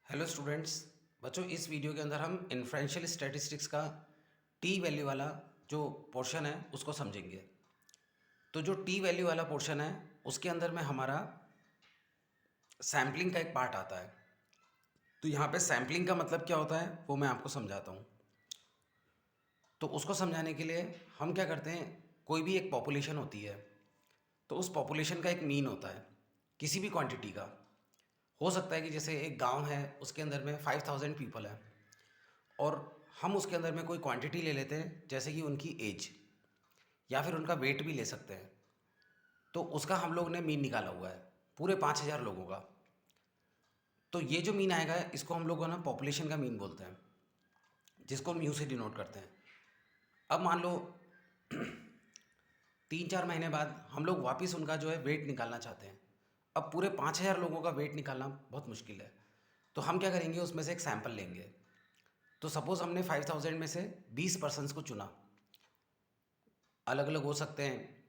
Hello students. बच्चों, इस video के अंदर हम इन्फ्रेंशियल स्टैटिस्टिक्स का टी वैल्यू वाला जो पोर्शन है उसको समझेंगे। तो जो टी वैल्यू वाला पोर्शन है उसके अंदर में हमारा सैम्पलिंग का एक पार्ट आता है। तो यहाँ पे सैम्पलिंग का मतलब क्या होता है वो मैं आपको समझाता हूँ। तो उसको समझाने के लिए हम क्या करते हैं, कोई भी एक पॉपुलेशन होती है तो उस पॉपुलेशन का एक मीन होता है किसी भी क्वांटिटी का। हो सकता है कि जैसे एक गांव है उसके अंदर में 5000 पीपल है और हम उसके अंदर में कोई क्वांटिटी ले लेते हैं जैसे कि उनकी एज या फिर उनका वेट भी ले सकते हैं। तो उसका हम लोग ने मीन निकाला हुआ है पूरे 5000 लोगों का। तो ये जो मीन आएगा इसको हम लोग ना पॉपुलेशन का मीन बोलते हैं, जिसको हम यू से डिनोट करते हैं। अब मान लो 3-4 महीने बाद हम लोग वापस उनका जो है वेट निकालना चाहते हैं। अब पूरे 5000 लोगों का वेट निकालना बहुत मुश्किल है। तो हम क्या करेंगे, उसमें से एक सैंपल लेंगे। तो सपोज़ हमने 5000 में से 20 पर्सनस को चुना। अलग अलग हो सकते हैं,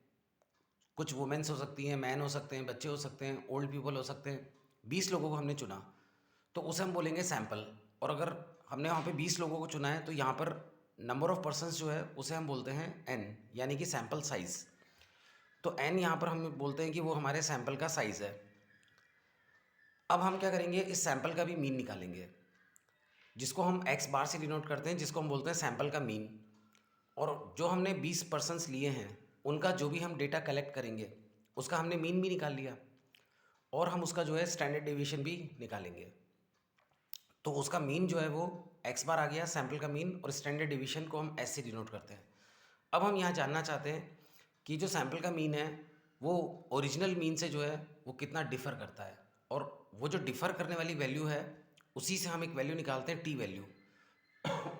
कुछ वुमेन्स हो सकती हैं, मैन हो सकते हैं, बच्चे हो सकते हैं, ओल्ड पीपल हो सकते हैं। 20 लोगों को हमने चुना तो उसे हम बोलेंगे सैंपल। और अगर हमने वहाँ पे 20 लोगों को चुना है तो यहाँ पर नंबर ऑफ़ पर्सन्स जो है उसे हम बोलते हैं एन, यानी कि सैंपल साइज़। तो एन यहाँ पर हम बोलते हैं कि वो हमारे सैंपल का साइज़ है। अब हम क्या करेंगे, इस सैंपल का भी मीन निकालेंगे, जिसको हम एक्स बार से डिनोट करते हैं, जिसको हम बोलते हैं सैंपल का मीन। और जो हमने 20 पर्सन्स लिए हैं उनका जो भी हम डेटा कलेक्ट करेंगे उसका हमने मीन भी निकाल लिया और हम उसका जो है स्टैंडर्ड डेविएशन भी निकालेंगे। तो उसका मीन जो है वो एक्स बार आ गया, सैंपल का मीन, और स्टैंडर्ड डेविएशन को हम एस से डिनोट करते हैं। अब हम यहाँ जानना चाहते हैं कि जो सैंपल का मीन है वो ओरिजिनल मीन से जो है वो कितना डिफ़र करता है, और वो जो डिफ़र करने वाली वैल्यू है उसी से हम एक वैल्यू निकालते हैं टी वैल्यू।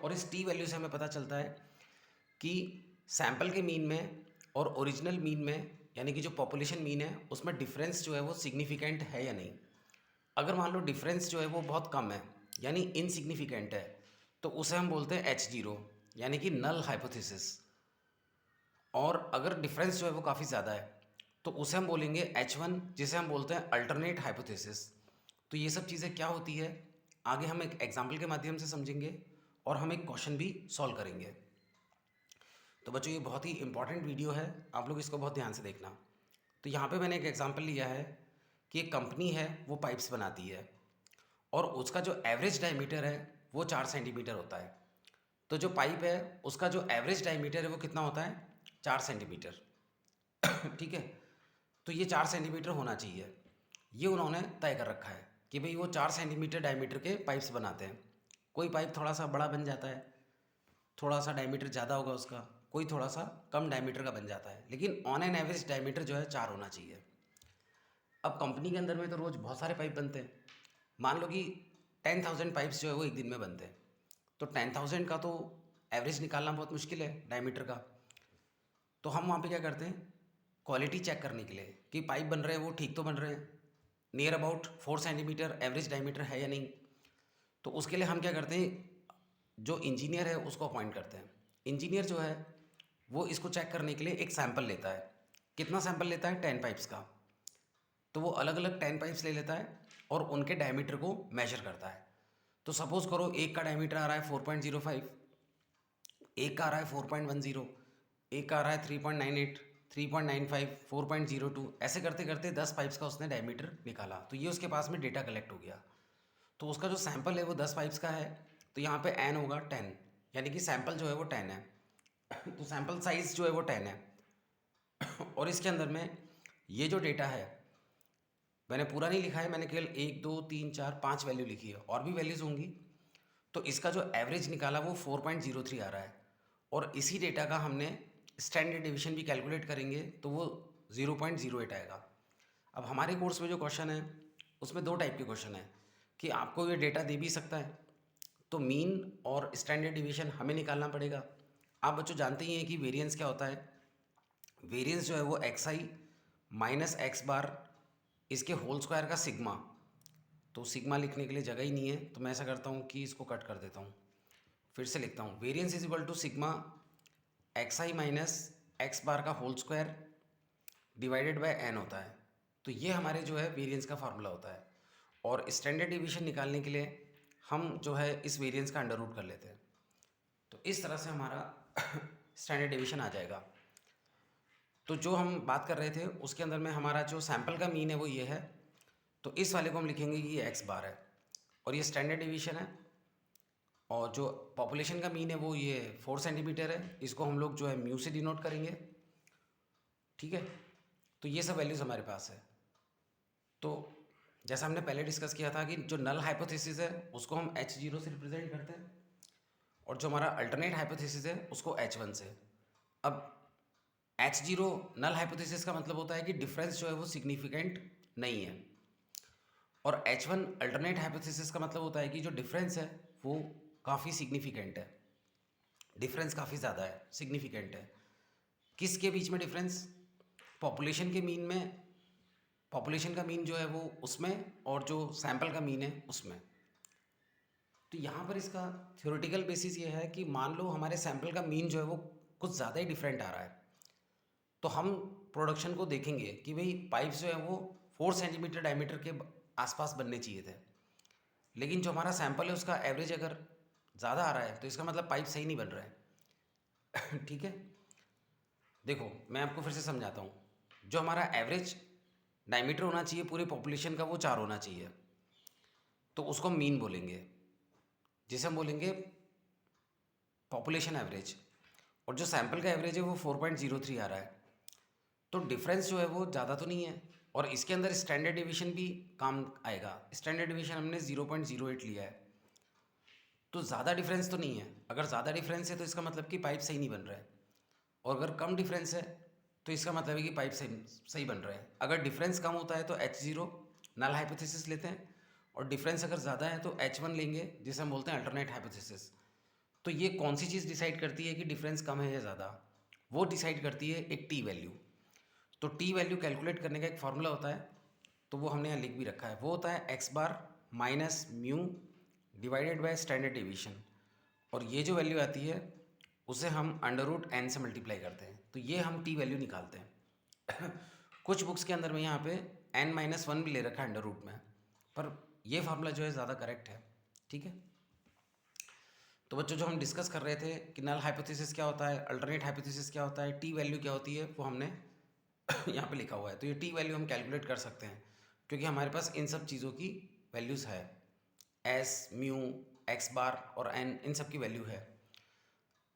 और इस टी वैल्यू से हमें पता चलता है कि सैंपल के मीन में और ओरिजिनल मीन में, यानी कि जो पॉपुलेशन मीन है उसमें डिफरेंस जो है वो सिग्निफिकेंट है या नहीं। अगर मान लो डिफरेंस जो है वो बहुत कम है यानी इनसिग्निफिकेंट है तो उसे हम बोलते हैं H0, यानी कि नल हाइपोथेसिस। और अगर डिफरेंस जो है वो काफ़ी ज़्यादा है तो उसे हम बोलेंगे H1, जिसे हम बोलते हैं अल्टरनेट हाइपोथेसिस। तो ये सब चीज़ें क्या होती है आगे हम एक एग्जाम्पल के माध्यम से समझेंगे और हम एक क्वेश्चन भी सॉल्व करेंगे। तो बच्चों, ये बहुत ही इंपॉर्टेंट वीडियो है, आप लोग इसको बहुत ध्यान से देखना। तो यहाँ पे मैंने एक एग्जांपल लिया है कि एक कंपनी है वो पाइप्स बनाती है और उसका जो एवरेज डायमीटर है वो 4 सेंटीमीटर होता है। तो जो पाइप है उसका जो एवरेज डायमीटर है वो कितना होता है, 4 सेंटीमीटर। ठीक है। तो ये 4 सेंटीमीटर होना चाहिए, ये उन्होंने तय कर रखा है कि भाई वो 4 सेंटीमीटर डायमीटर के पाइप्स बनाते हैं। कोई पाइप थोड़ा सा बड़ा बन जाता है, थोड़ा सा डायमीटर ज़्यादा होगा उसका, कोई थोड़ा सा कम डायमीटर का बन जाता है, लेकिन ऑन एन एवरेज डायमीटर जो है 4 होना चाहिए। अब कंपनी के अंदर में तो रोज़ बहुत सारे पाइप बनते हैं। मान लो कि 10,000 पाइप्स जो है वो एक दिन में बनते हैं। तो 10,000 का तो एवरेज निकालना बहुत मुश्किल है डायमीटर का। तो हम वहाँ पे क्या करते हैं, क्वालिटी चेक करने के लिए कि पाइप बन रहे हैं वो ठीक तो बन रहे हैं, near about 4 centimetre average diameter है या नहीं। तो उसके लिए हम क्या करते हैं, जो इंजीनियर है उसको अपॉइंट करते हैं। इंजीनियर जो है वो इसको चेक करने के लिए एक सैंपल लेता है। कितना सैंपल लेता है, 10 पाइप्स का। तो वो अलग अलग 10 पाइप्स ले लेता है और उनके डायमीटर को मेजर करता है। तो सपोज़ करो एक का डायमीटर आ रहा है 4.05, एक का आ रहा है 4.10, एक का आ रहा है 3.98, 3.95, 4.02, ऐसे करते करते 10 पाइप्स का उसने डायमीटर निकाला। तो ये उसके पास में डेटा कलेक्ट हो गया। तो उसका जो सैंपल है वो 10 पाइप्स का है। तो यहाँ पे एन होगा 10, यानी कि सैंपल जो है वो 10 है। तो सैंपल साइज़ जो है वो 10 है। और इसके अंदर में ये जो डेटा है मैंने पूरा नहीं लिखा है, मैंने केवल 1 2 3 4 5 वैल्यू लिखी है, और भी वैल्यूज़ होंगी। तो इसका जो एवरेज निकाला वो 4.03 आ रहा है। और इसी डेटा का हमने स्टैंडर्ड डिवीजन भी कैलकुलेट करेंगे तो वो 0.08 आएगा। अब हमारे कोर्स में जो क्वेश्चन है उसमें दो टाइप के क्वेश्चन है कि आपको ये डेटा दे भी सकता है तो मीन और स्टैंडर्ड डिवीजन हमें निकालना पड़ेगा। आप बच्चों जानते ही हैं कि वेरिएंस क्या होता है। वेरिएंस जो है वो एक्स आई माइनस एक्स बार इसके होल स्क्वायर का सिग्मा। तो सिग्मा लिखने के लिए जगह ही नहीं है तो मैं ऐसा करता हूँ कि इसको कट कर देता हूँ, फिर से लिखता हूँ। Variance is equal to sigma x i minus x bar का whole square divided by n होता है। तो ये हमारे जो है वेरिएंस का फार्मूला होता है। और स्टैंडर्ड डिवीजन निकालने के लिए हम जो है इस वेरिएंस का अंडर रूट कर लेते हैं। तो इस तरह से हमारा स्टैंडर्ड डेविएशन आ जाएगा। तो जो हम बात कर रहे थे उसके अंदर में हमारा जो सैंपल का मीन है वो ये है, तो इस वाले को हम लिखेंगे कि ये एक्स बार है और ये स्टैंडर्ड डेविएशन है। और जो पॉपुलेशन का मीन है वो ये 4 सेंटीमीटर है, इसको हम लोग जो है म्यू से डिनोट करेंगे। ठीक है, तो ये सब वैल्यूज़ हमारे पास है। तो जैसा हमने पहले डिस्कस किया था कि जो नल हाइपोथेसिस है उसको हम H0 से रिप्रेजेंट करते हैं और जो हमारा अल्टरनेट हाइपोथेसिस है उसको H1 से। अब H0 नल हाइपोथेसिस का मतलब होता है कि डिफरेंस जो है वो सिग्निफिकेंट नहीं है, और H1 अल्टरनेट हाइपोथेसिस का मतलब होता है कि जो डिफरेंस है वो काफ़ी सिग्निफिकेंट है, डिफरेंस काफ़ी ज़्यादा है, सिग्निफिकेंट है। किसके बीच में डिफरेंस? पॉपुलेशन के मीन में, पॉपुलेशन का मीन जो है वो उसमें, और जो सैंपल का मीन है उसमें। तो यहाँ पर इसका थ्योरेटिकल बेसिस ये है कि मान लो हमारे सैंपल का मीन जो है वो कुछ ज़्यादा ही डिफरेंट आ रहा है, तो हम प्रोडक्शन को देखेंगे कि भाई पाइप्स जो है वो 4 सेंटीमीटर डायमीटर के आसपास बनने चाहिए थे, लेकिन जो हमारा सैंपल है उसका एवरेज अगर ज़्यादा आ रहा है तो इसका मतलब पाइप सही नहीं बन रहा है। ठीक है, देखो मैं आपको फिर से समझाता हूँ। जो हमारा एवरेज डायमीटर होना चाहिए पूरे पॉपुलेशन का वो 4 होना चाहिए, तो उसको हम मीन बोलेंगे, जिसे हम बोलेंगे पॉपुलेशन एवरेज। और जो सैंपल का एवरेज है वो 4.03 आ रहा है, तो डिफरेंस जो है वो ज़्यादा तो नहीं है, और इसके अंदर स्टैंडर्ड डिवीजन भी काम आएगा। स्टैंडर्ड डिवीजन हमने 0.08 लिया है, तो ज़्यादा डिफरेंस तो नहीं है। अगर ज़्यादा डिफरेंस है तो इसका मतलब कि पाइप सही नहीं बन रहा है, और अगर कम डिफरेंस है तो इसका मतलब है कि पाइप सही सही बन रहा है। अगर डिफरेंस कम होता है तो H0 नल हाइपोथेसिस लेते हैं, और डिफरेंस अगर ज़्यादा है तो H1 लेंगे, जिसे हम बोलते हैं अल्टरनेट हाइपोथेसिस। तो ये कौन सी चीज़ डिसाइड करती है कि डिफरेंस कम है या ज़्यादा? वो डिसाइड करती है एक टी वैल्यू। तो टी वैल्यू कैलकुलेट करने का एक फार्मूला होता है, तो वो हमने यहाँ लिख भी रखा है। वो होता है x bar minus mu divided by standard deviation, और ये जो वैल्यू आती है उसे हम अंडर रूट एन से मल्टीप्लाई करते हैं, तो ये हम टी वैल्यू निकालते हैं। कुछ बुक्स के अंदर में यहाँ पे n-1 भी ले रखा है अंडर रूट में, पर ये फार्मूला जो है ज़्यादा करेक्ट है। ठीक है, तो बच्चों जो हम डिस्कस कर रहे थे कि नल हाइपोथेसिस क्या होता है, अल्टरनेट हाइपोथेसिस क्या होता है, टी वैल्यू क्या होती है, वो हमने यहाँ पे लिखा हुआ है। तो ये टी वैल्यू हम कैलकुलेट कर सकते हैं क्योंकि हमारे पास इन सब चीज़ों की वैल्यूज़ है, एस म्यू एक्स बार और एन, इन सब की वैल्यू है।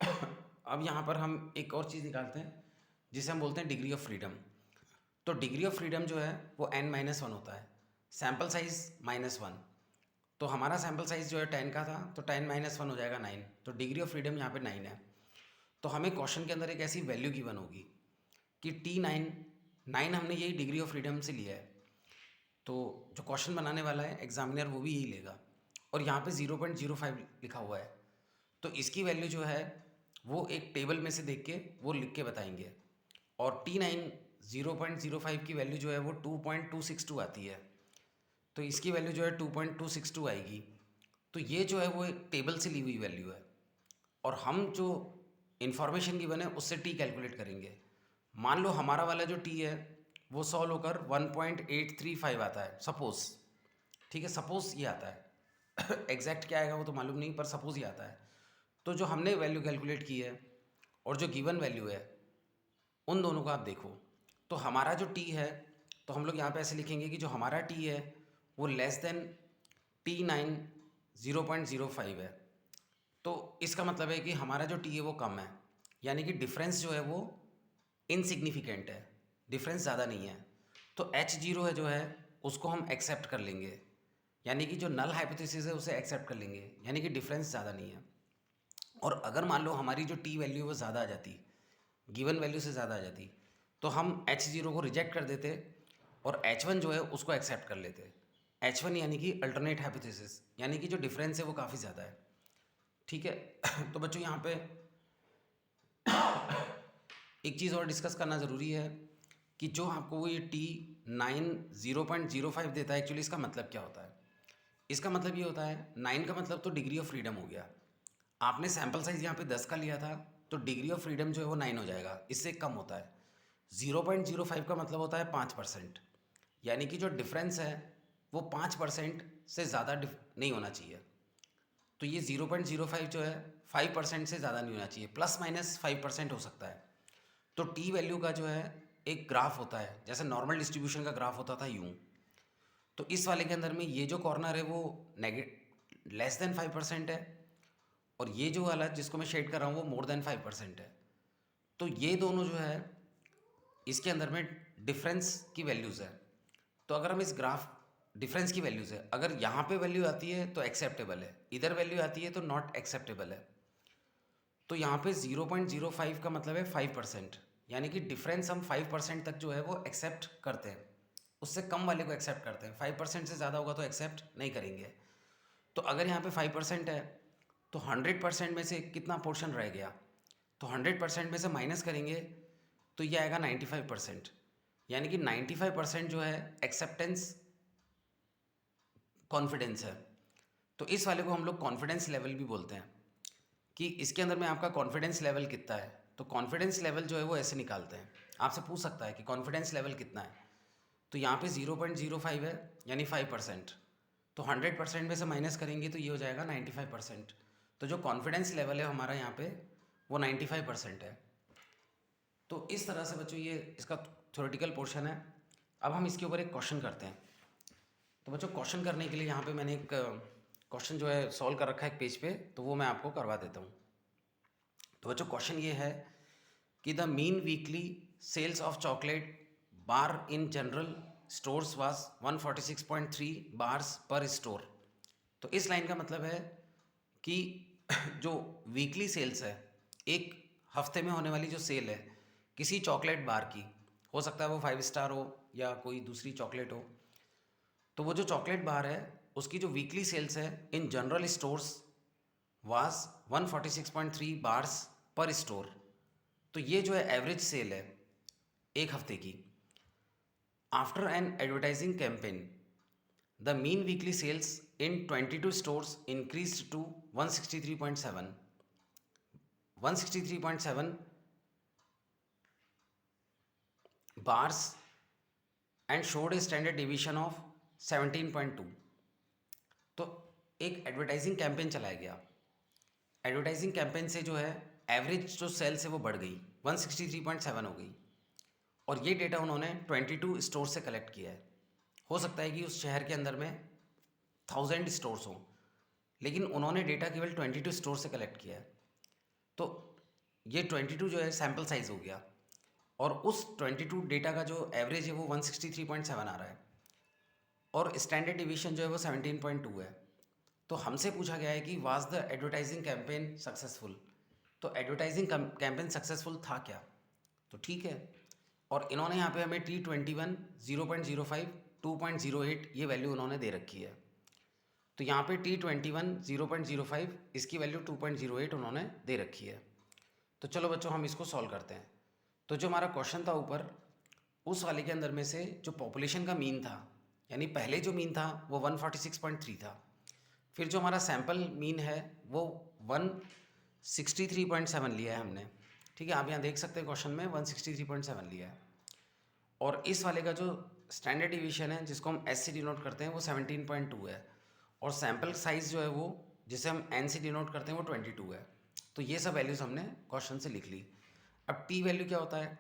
अब यहाँ पर हम एक और चीज़ निकालते हैं जिसे हम बोलते हैं डिग्री ऑफ फ्रीडम। तो डिग्री ऑफ फ्रीडम जो है वो n-1 होता है, सैम्पल साइज़ -1। तो हमारा सैम्पल साइज़ जो है 10 का था, तो 10-1 हो जाएगा 9, तो डिग्री ऑफ फ्रीडम यहाँ पे 9 है। तो हमें क्वेश्चन के अंदर एक ऐसी वैल्यू गिवन होगी कि T9 हमने यही डिग्री ऑफ फ्रीडम से लिया है, तो जो क्वेश्चन बनाने वाला है एग्जामिनर वो भी यही लेगा, और यहाँ पे 0.05 लिखा हुआ है, तो इसकी वैल्यू जो है वो एक टेबल में से देख के वो लिख के बताएंगे। और T9 0.05 की वैल्यू जो है वो 2.262 आती है, तो इसकी वैल्यू जो है 2.262 आएगी। तो ये जो है वो एक टेबल से ली हुई वैल्यू है, और हम जो इन्फॉर्मेशन गिवन है उससे टी कैलकुलेट करेंगे। मान लो हमारा वाला जो टी है वो सॉल्व होकर 1.835 आता है, सपोज। ठीक है, सपोज ये आता है। एग्जैक्ट क्या आएगा वो तो मालूम नहीं, पर सपोज ये आता है। तो जो हमने वैल्यू कैलकुलेट की है और जो गिवन वैल्यू है उन दोनों को आप देखो। तो हमारा जो टी है, तो हम लोग यहाँ पे ऐसे लिखेंगे कि जो हमारा टी है वो लेस देन T9 0.05 है, तो इसका मतलब है कि हमारा जो टी है वो कम है, यानी कि डिफरेंस जो है वो इनसिग्निफिकेंट है, डिफरेंस ज़्यादा नहीं है। तो H0 है जो है उसको हम एक्सेप्ट कर लेंगे, यानी कि जो नल हाइपोथेसिस है उसे एक्सेप्ट कर लेंगे, यानी कि डिफरेंस ज़्यादा नहीं है। और अगर मान लो हमारी जो टी वैल्यू वो ज़्यादा आ जाती, गिवन वैल्यू से ज़्यादा आ जाती, तो हम H0 को रिजेक्ट कर देते और H1 जो है उसको एक्सेप्ट कर लेते। H1 यानी कि अल्टरनेट हाइपोथेसिस, यानी कि जो डिफरेंस है वो काफ़ी ज़्यादा है। ठीक है। तो बच्चों यहाँ पे एक चीज़ और डिस्कस करना ज़रूरी है कि जो आपको वो ये T9 0.05 देता है, एक्चुअली इसका मतलब क्या होता है? इसका मतलब ये होता है, 9 का मतलब तो डिग्री ऑफ फ्रीडम हो गया। आपने सैम्पल साइज़ यहाँ पे 10 का लिया था, तो डिग्री ऑफ फ्रीडम जो है वो 9 हो जाएगा, इससे कम होता है। 0.05 का मतलब होता है 5%, यानी कि जो डिफरेंस है वो 5% से ज़्यादा नहीं होना चाहिए। तो ये 0.05 जो है 5% से ज़्यादा नहीं होना चाहिए, प्लस माइनस 5% हो सकता है। तो टी वैल्यू का जो है एक ग्राफ होता है, जैसे नॉर्मल डिस्ट्रीब्यूशन का ग्राफ होता था यूँ। तो इस वाले के अंदर में ये जो कॉर्नर है वो लेस देन 5% है, और ये जो वाला जिसको मैं शेड कर रहा हूँ वो मोर देन 5% है। तो ये दोनों जो है इसके अंदर में डिफरेंस की वैल्यूज़ है। तो अगर हम इस ग्राफ डिफरेंस की वैल्यूज़ है, अगर यहाँ पे वैल्यू आती है तो एक्सेप्टेबल है, इधर वैल्यू आती है तो नॉट एक्सेप्टेबल है। तो यहाँ पे 0.05 का मतलब है 5%, यानी कि डिफरेंस हम 5% तक जो है वो एक्सेप्ट करते हैं, उससे कम वाले को एक्सेप्ट करते हैं। 5% से ज़्यादा होगा तो एक्सेप्ट नहीं करेंगे। तो अगर यहाँ पे 5% है तो 100% में से कितना पोर्शन रह गया, तो 100% में से माइनस करेंगे तो ये आएगा 95%, यानी कि 95% जो है एक्सेप्टेंस कॉन्फिडेंस है। तो इस वाले को हम लोग कॉन्फिडेंस लेवल भी बोलते हैं, कि इसके अंदर में आपका कॉन्फिडेंस लेवल कितना है। तो कॉन्फिडेंस लेवल जो है वो ऐसे निकालते हैं, आपसे पूछ सकता है कि कॉन्फिडेंस लेवल कितना है। तो यहाँ पे 0.05 है यानी 5%, तो 100% में से माइनस करेंगे तो ये हो जाएगा 95%। तो जो कॉन्फिडेंस लेवल है हमारा यहाँ पे वो 95% है। तो इस तरह से बच्चों ये इसका थ्योरेटिकल पोर्शन है। अब हम इसके ऊपर एक क्वेश्चन करते हैं। तो बच्चों क्वेश्चन करने के लिए यहाँ पे मैंने एक क्वेश्चन जो है सॉल्व कर रखा है एक पेज पे, तो वो मैं आपको करवा देता हूँ। तो बच्चों क्वेश्चन ये है कि the mean weekly sales of chocolate bar in general stores was 146.3 bars per store. तो इस लाइन का मतलब है कि जो वीकली सेल्स है, एक हफ्ते में होने वाली जो सेल है किसी चॉकलेट बार की, हो सकता है वो 5 स्टार हो या कोई दूसरी चॉकलेट हो, तो वो जो चॉकलेट बार है उसकी जो वीकली सेल्स है इन general stores was 146.3 bars per store. तो ये जो है एवरेज सेल है एक हफ्ते की। After an advertising campaign the mean weekly sales in 22 stores increase to 163.7 bars and showed a standard deviation of 17.2। तो एक एडवर्टाइजिंग कैंपेन चलाया गया, एडवर्टाइजिंग कैंपेन से जो है एवरेज जो सेल्स है वो बढ़ गई, 163.7 हो गई। और ये डेटा उन्होंने 22 स्टोर से कलेक्ट किया है। हो सकता है कि उस शहर के अंदर में 1000 स्टोर्स हों, लेकिन उन्होंने डेटा केवल 22 स्टोर से कलेक्ट किया है। तो ये 22 जो है सैम्पल साइज़ हो गया, और उस 22 डेटा का जो एवरेज है वो 163.7 आ रहा है, और स्टैंडर्ड डिवीजन जो है वो 17.2 है। तो हमसे पूछा गया है कि was the advertising campaign successful. तो एडवर्टाइजिंग कैंपेन सक्सेसफुल था क्या, तो ठीक है। और इन्होंने यहाँ पे हमें T21 0.05 2.08 ये वैल्यू उन्होंने दे रखी है। तो यहाँ पे T21 0.05 इसकी वैल्यू 2.08 उन्होंने दे रखी है। तो चलो बच्चों हम इसको सॉल्व करते हैं। तो जो हमारा क्वेश्चन था ऊपर, उस वाले के अंदर में से जो पॉपुलेशन का मीन था, यानी पहले जो मीन था वो 146.3 था, फिर जो हमारा सैम्पल मीन है वो 163.7 लिया है हमने। ठीक है, आप यहाँ देख सकते हैं क्वेश्चन में 163.7 लिया है। और इस वाले का जो स्टैंडर्ड डिवीजन है जिसको हम एस से डिनोट करते हैं वो 17.2 है, और सैम्पल साइज़ जो है वो जिसे हम एन से डिनोट करते हैं वो 22 है। तो ये सब वैल्यूज़ हमने क्वेश्चन से लिख ली। अब टी वैल्यू क्या होता है,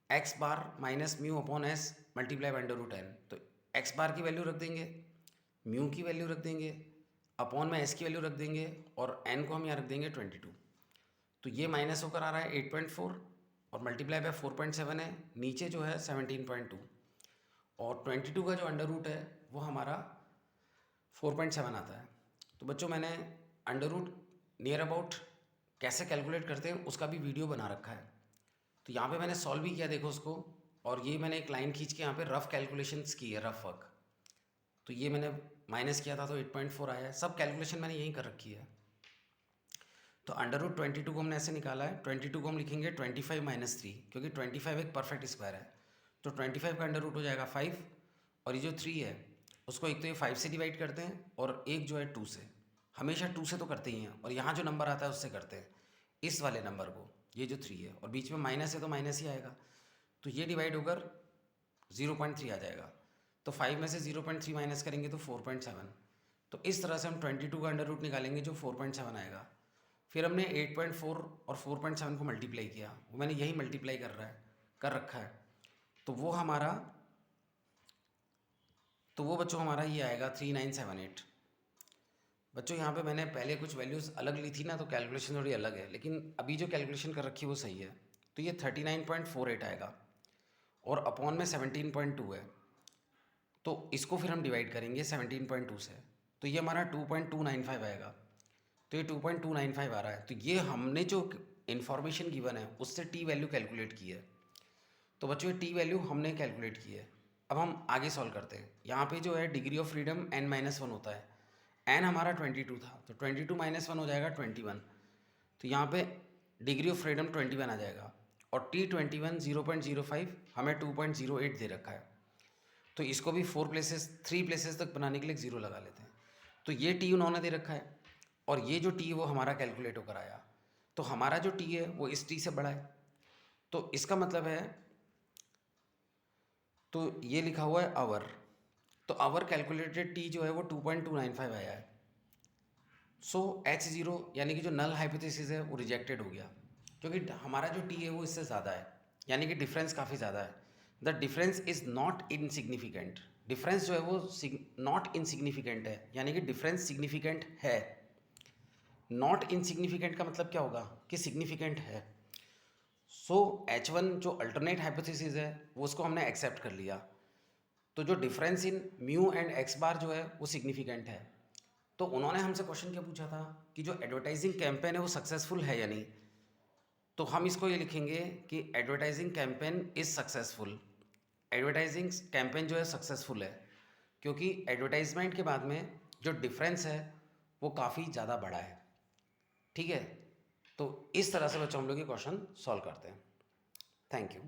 x bar minus mu upon S multiply by √n। तो एक्स बार की वैल्यू रख देंगे, म्यू की वैल्यू रख देंगे, अपॉन में एस की वैल्यू रख देंगे, और एन को हम यहाँ रख देंगे 22। तो ये माइनस होकर आ रहा है 8.4, और मल्टीप्लाई बाय 4.7 है, नीचे जो है 17.2, और 22 का जो अंडर रूट है वो हमारा 4.7 आता है। तो बच्चों मैंने अंडर रूट नियर अबाउट कैसे कैलकुलेट करते हैं उसका भी वीडियो बना रखा है। तो यहाँ पे मैंने सॉल्व भी किया, देखो उसको, और ये मैंने एक लाइन खींच के यहाँ पे रफ कैलकुलेशंस की है, रफ वर्क। तो ये मैंने माइनस किया था तो 8.4 आया है, सब कैलकुलेशन मैंने यहीं कर रखी है। तो अंडर रूट 22 को हमने ऐसे निकाला है, 22 को हम लिखेंगे 25 माइनस 3, क्योंकि 25 एक परफेक्ट स्क्वायर है। तो 25 का अंडर रूट हो जाएगा 5, और ये जो 3 है उसको एक तो ये 5 से डिवाइड करते हैं, और एक जो है 2 से, हमेशा 2 से तो करते ही हैं, और यहाँ जो नंबर आता है उससे करते हैं, इस वाले नंबर को, ये जो 3 है, और बीच में माइनस है तो माइनस ही आएगा। तो ये डिवाइड होकर 0.3 आ जाएगा। तो 5 में से 0.3 माइनस करेंगे तो 4.7। तो इस तरह से हम 22 का अंडर रूट निकालेंगे जो 4.7 आएगा। फिर हमने 8.4 और 4.7 को मल्टीप्लाई किया, वो मैंने यही मल्टीप्लाई कर रखा है। तो वो बच्चों हमारा ये आएगा 3978। बच्चों यहाँ पे मैंने पहले कुछ वैल्यूज़ अलग ली थी ना, तो कैलकुलेशन थोड़ी अलग है, लेकिन अभी जो कैलकुलेशन कर रखी है वो सही है। तो ये 39.48 आएगा और अपॉन में 17.2 है, तो इसको फिर हम डिवाइड करेंगे 17.2 से, तो ये हमारा 2.295 आएगा। तो ये 2.295 आ रहा है। तो ये हमने जो इन्फॉर्मेशन गिवन है उससे टी वैल्यू कैलकुलेट की है। तो बच्चों ये टी वैल्यू हमने कैलकुलेट की है। अब हम आगे सॉल्व करते हैं। यहाँ पे जो है डिग्री ऑफ फ्रीडम n-1 होता है। n हमारा 22 था, तो 22 - 1 हो जाएगा 21। तो यहाँ पे डिग्री ऑफ फ्रीडम 21 आ जाएगा और T21 0.05 हमें 2.08 दे रखा है। तो इसको भी 3 प्लेसेस तक बनाने के लिए 0 लगा लेते हैं। तो ये टी उन्होंने दे रखा है और ये जो टी है वो हमारा कैलकुलेट होकर आया। तो हमारा जो टी है वो इस टी से बड़ा है। तो इसका मतलब है, तो ये लिखा हुआ है आवर, तो आवर कैलकुलेटेड टी जो है वो 2.295 आया है। सो H0 यानी कि जो नल हाइपोथेसिस है वो रिजेक्टेड हो गया, क्योंकि हमारा जो टी है वो इससे ज़्यादा है, यानी कि डिफरेंस काफ़ी ज़्यादा है। The difference is not insignificant. Difference जो है वो नॉट इनसिग्निफिकेंट है, यानी कि डिफरेंस सिग्निफिकेंट है। नॉट इनसिग्निफिकेंट का मतलब क्या होगा कि सिग्निफिकेंट है। सो H1 जो अल्टरनेट हाइपोथेसिस है वो उसको हमने एक्सेप्ट कर लिया। तो जो difference in mu and x bar जो है वो सिग्निफिकेंट है। तो उन्होंने हमसे क्वेश्चन क्या पूछा था कि जो एडवर्टाइजिंग कैंपेन है वो सक्सेसफुल है या नहीं। तो हम इसको ये लिखेंगे कि advertising campaign is successful. Advertising campaign जो है सक्सेसफुल है, क्योंकि एडवर्टाइजमेंट के बाद में जो डिफरेंस है वो काफ़ी ज़्यादा बड़ा है। ठीक है, तो इस तरह से बच्चों हम लोग ये क्वेश्चन सॉल्व करते हैं। Thank you.